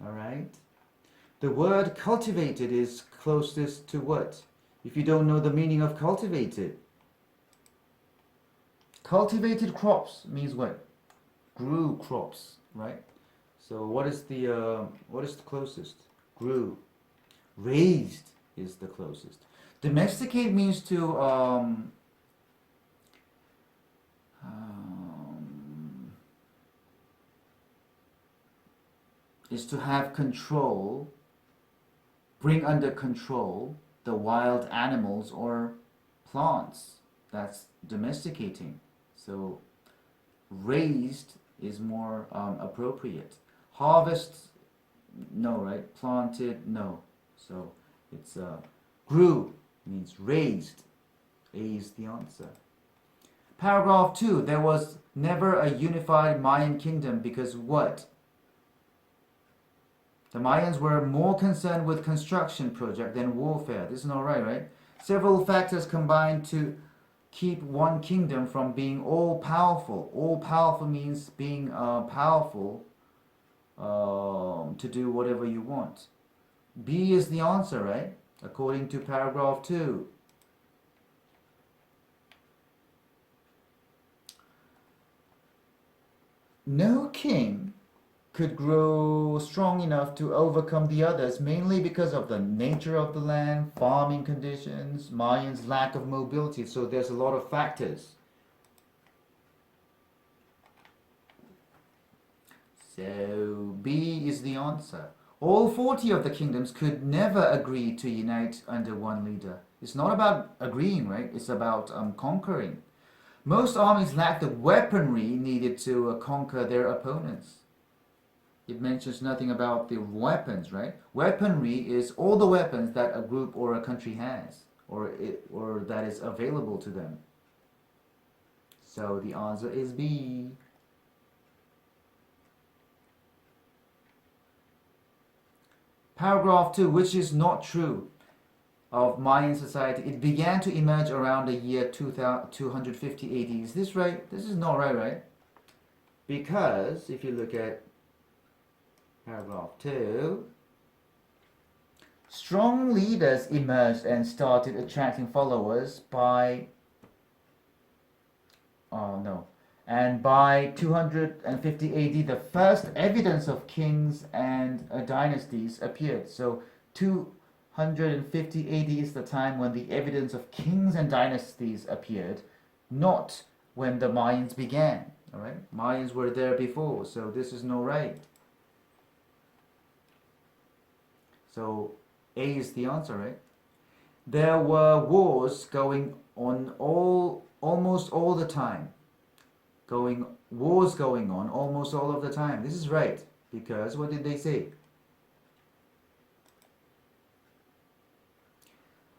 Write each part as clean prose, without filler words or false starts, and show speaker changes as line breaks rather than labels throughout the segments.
All right. The word cultivated is closest to what? If you don't know the meaning of cultivated. Cultivated crops means what? Grew crops, right? So what is the closest? Grew. Raised is the closest. Domesticate means to is to have control, bring under control the wild animals or plants. That's domesticating. So raised is more appropriate. Harvest, no, right? Planted, no. So it's grew means raised. A is the answer. Paragraph 2. There was never a unified Mayan kingdom because what? The Mayans were more concerned with construction project than warfare. This is not right, right? Several factors combined to keep one kingdom from being all-powerful. All-powerful means being powerful to do whatever you want. B is the answer, right? According to paragraph 2. No king could grow strong enough to overcome the others, mainly because of the nature of the land, farming conditions, Mayans' lack of mobility. So there's a lot of factors. So B is the answer. All 40 of the kingdoms could never agree to unite under one leader. It's not about agreeing, right? It's about conquering. Most armies lack the weaponry needed to conquer their opponents. It mentions nothing about the weapons, right? Weaponry is all the weapons that a group or a country has, or that is available to them. So the answer is B. Paragraph 2, which is not true of Mayan society. It began to emerge around the year 250 AD. Is this right? This is not right, right? Because if you look at paragraph 2, strong leaders emerged and started attracting followers by and by 250 AD the first evidence of kings and dynasties appeared. So 250 AD is the time when the evidence of kings and dynasties appeared, not when the Mayans began. All right, Mayans were there before, so this is no right. So A is the answer, right? There were wars going on almost all the time. Wars going on almost all of the time. This is right, because what did they say?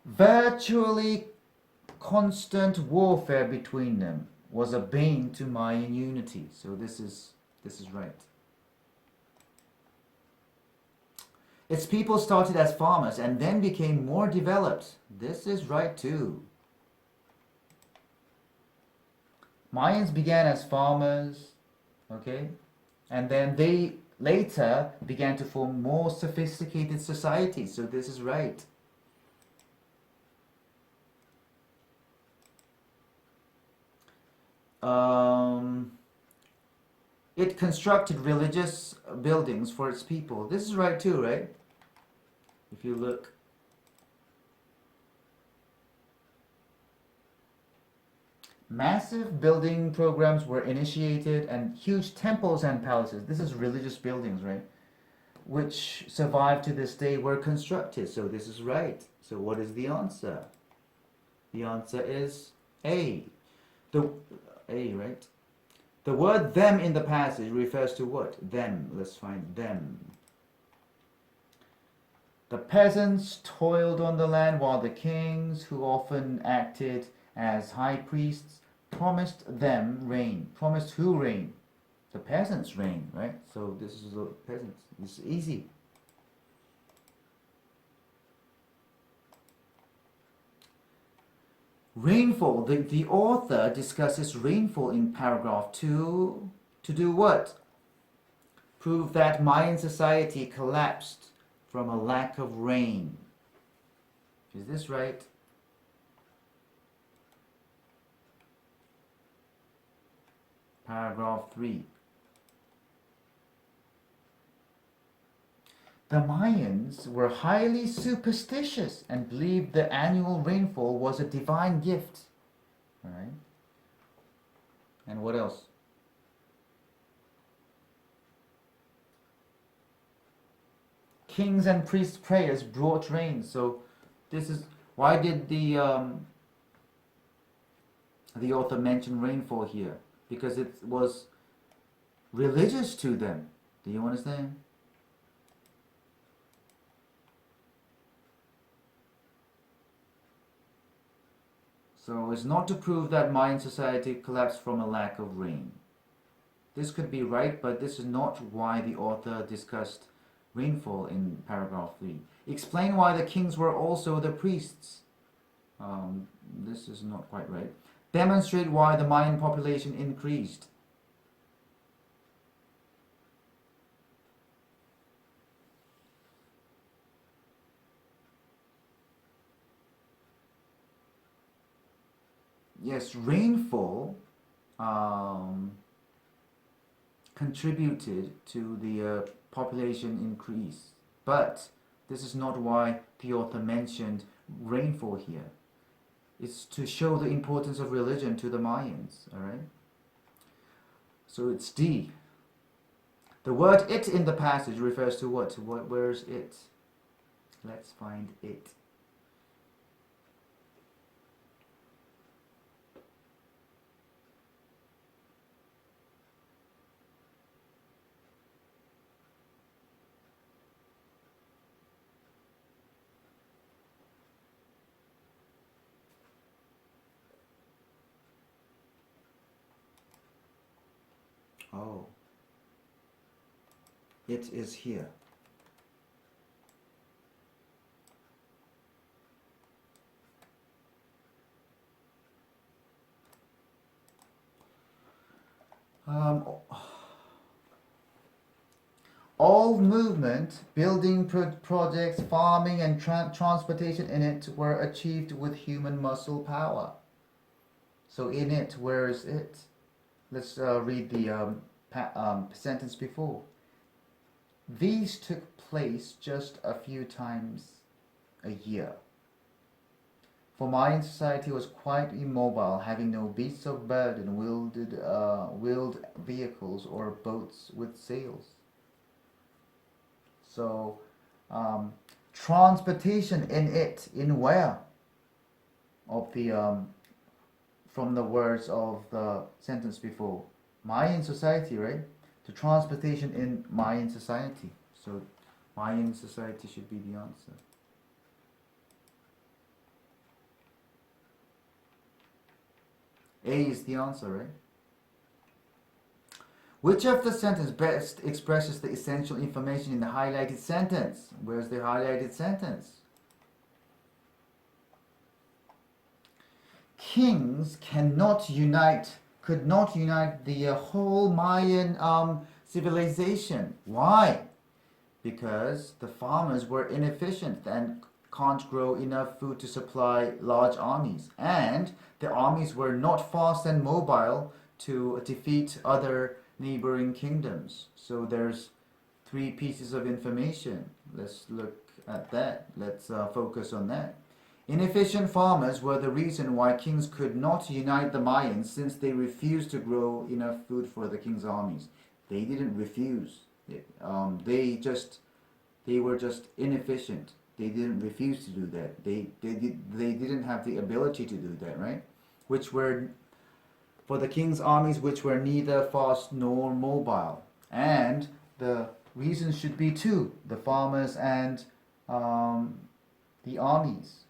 Virtually constant warfare between them was a bane to Mayan unity. So this is right. Its people started as farmers and then became more developed. This is right too. Mayans began as farmers, okay? And then they later began to form more sophisticated societies. So this is right. It constructed religious buildings for its people. This is right too, right? If you look. Massive building programs were initiated and huge temples and palaces, this is religious buildings, right? Which survive to this day were constructed. So this is right. So what is the answer? The answer is A. A, right? The word them in the passage refers to what? Them. Let's find them. The peasants toiled on the land while the kings, who often acted as high priests, promised them rain. Promised who rain? The peasants rain, right? So this is the peasants. It's easy. Rainfall. The author discusses rainfall in paragraph 2 to do what? prove that Mayan society collapsed from a lack of rain. Is this right? Paragraph 3. The Mayans were highly superstitious and believed the annual rainfall was a divine gift. All right. And what else? Kings and priests' prayers brought rain. So this is why did the author mention rainfall here? Because it was religious to them. Do you understand? So it's not to prove that Mayan society collapsed from a lack of rain. This could be right, but this is not why the author discussed rainfall in paragraph 3. Explain why the kings were also the priests. This is not quite right. Demonstrate why the Mayan population increased. Yes, rainfall contributed to the population increase, but this is not why the author mentioned rainfall here. It's to show the importance of religion to the Mayans, alright? So it's D. The word it in the passage refers to what? Where's it? Let's find it. Oh, it is here. All movement, building projects, farming and transportation in it were achieved with human muscle power. So in it, where is it? Let's read the sentence before. These took place just a few times a year. For Mayan society was quite immobile, having no beasts of burden, wheeled vehicles, or boats with sails. So, transportation in where? Of the from the words of the sentence before. Mayan society, right? To transportation in Mayan society. So Mayan society should be the answer. A is the answer, right? Which of the sentence best expresses the essential information in the highlighted sentence? Where's the highlighted sentence? Kings could not unite the whole Mayan civilization. Why? Because the farmers were inefficient and can't grow enough food to supply large armies. And the armies were not fast and mobile to defeat other neighboring kingdoms. So there's 3 pieces of information. Let's look at that. Let's focus on that. Inefficient farmers were the reason why kings could not unite the Mayans, since they refused to grow enough food for the king's armies. They didn't refuse. They were just inefficient. They didn't refuse to do that. They didn't have the ability to do that, right? Which were for the king's armies, which were neither fast nor mobile. And the reasons should be 2: the farmers and the armies.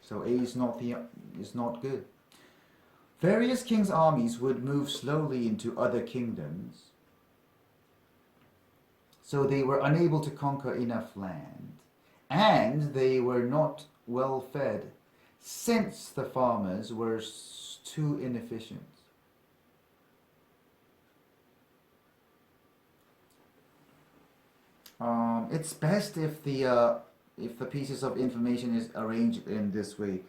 So A is not good. Various kings' armies would move slowly into other kingdoms, so they were unable to conquer enough land, and they were not well fed, since the farmers were too inefficient. It's best if the pieces of information is arranged in this way.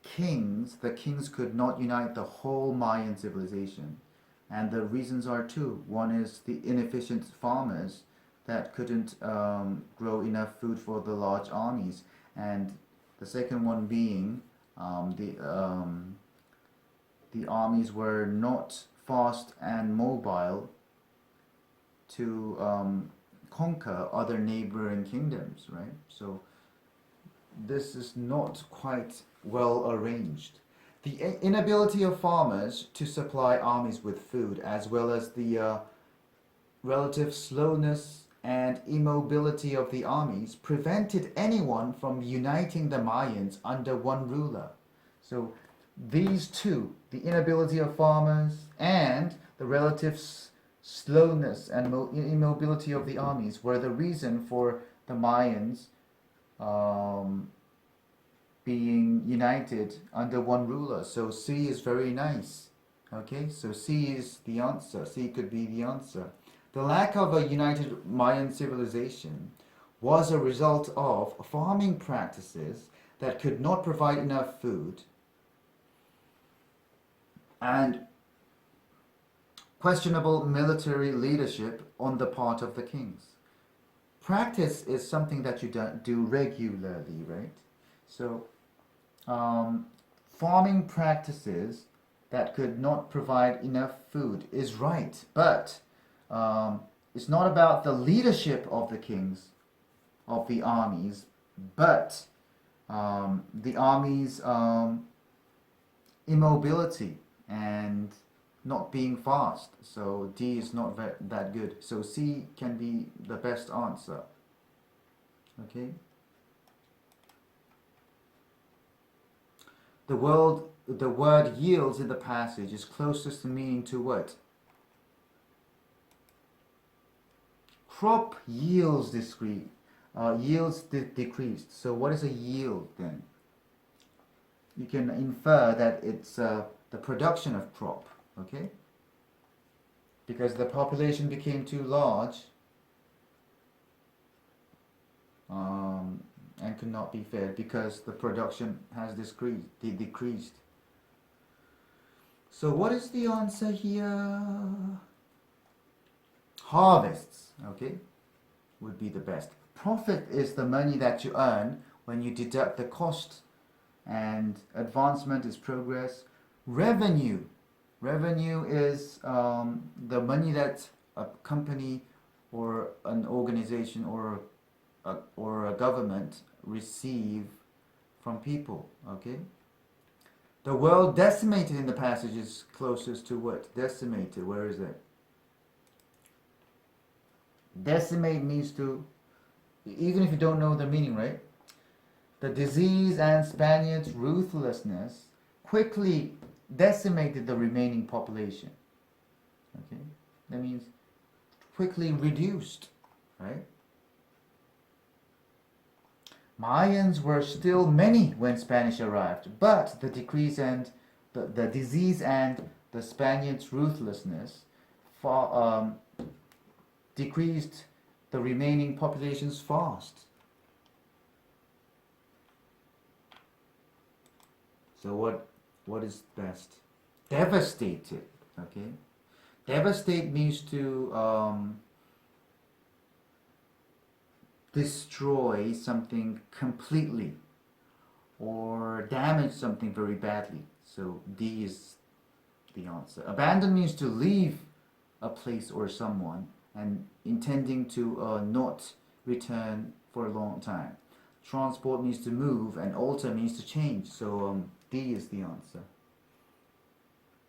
The kings could not unite the whole Mayan civilization, and the reasons are two. One is the inefficient farmers that couldn't grow enough food for the large armies, and the second one being the armies were not fast and mobile to conquer other neighboring kingdoms, right? So this is not quite well arranged. The inability of farmers to supply armies with food, as well as the relative slowness and immobility of the armies, prevented anyone from uniting the Mayans under one ruler. So these two, the inability of farmers and the relative slowness and immobility of the armies, were the reason for the Mayans um, being united under one ruler. So C is very nice. Okay, so C is the answer. C could be the answer. The lack of a united Mayan civilization was a result of farming practices that could not provide enough food and questionable military leadership on the part of the kings. Practice is something that you do regularly, right? So, um, farming practices that could not provide enough food is right, but it's not about the leadership of the kings, of the armies, but the army's immobility and not being fast. So D is not that good. So C can be the best answer. Okay. The word yields in the passage is closest in meaning to what? Crop yields decreased. So what is a yield then? You can infer that it's the production of crop. Okay? Because the population became too large and could not be fed because the production has decreased. So what is the answer here? Harvests, okay, would be the best. Profit is the money that you earn when you deduct the cost, and advancement is progress. Revenue is the money that a company or an organization or a government receive from people. Okay. The word decimated in the passage is closest to what? Decimated. Where is it? Decimate means to, even if you don't know the meaning, right? The disease and Spaniards' ruthlessness quickly decimated the remaining population. Okay, that means quickly reduced, right? Mayans were still many when Spanish arrived, but the decrease and the disease and the Spaniards' ruthlessness decreased the remaining populations fast. So what is best? Devastated. Okay, devastate means to destroy something completely or damage something very badly. So D is the answer. Abandon means to leave a place or someone and intending to not return for a long time. Transport means to move and alter means to change. So D is the answer.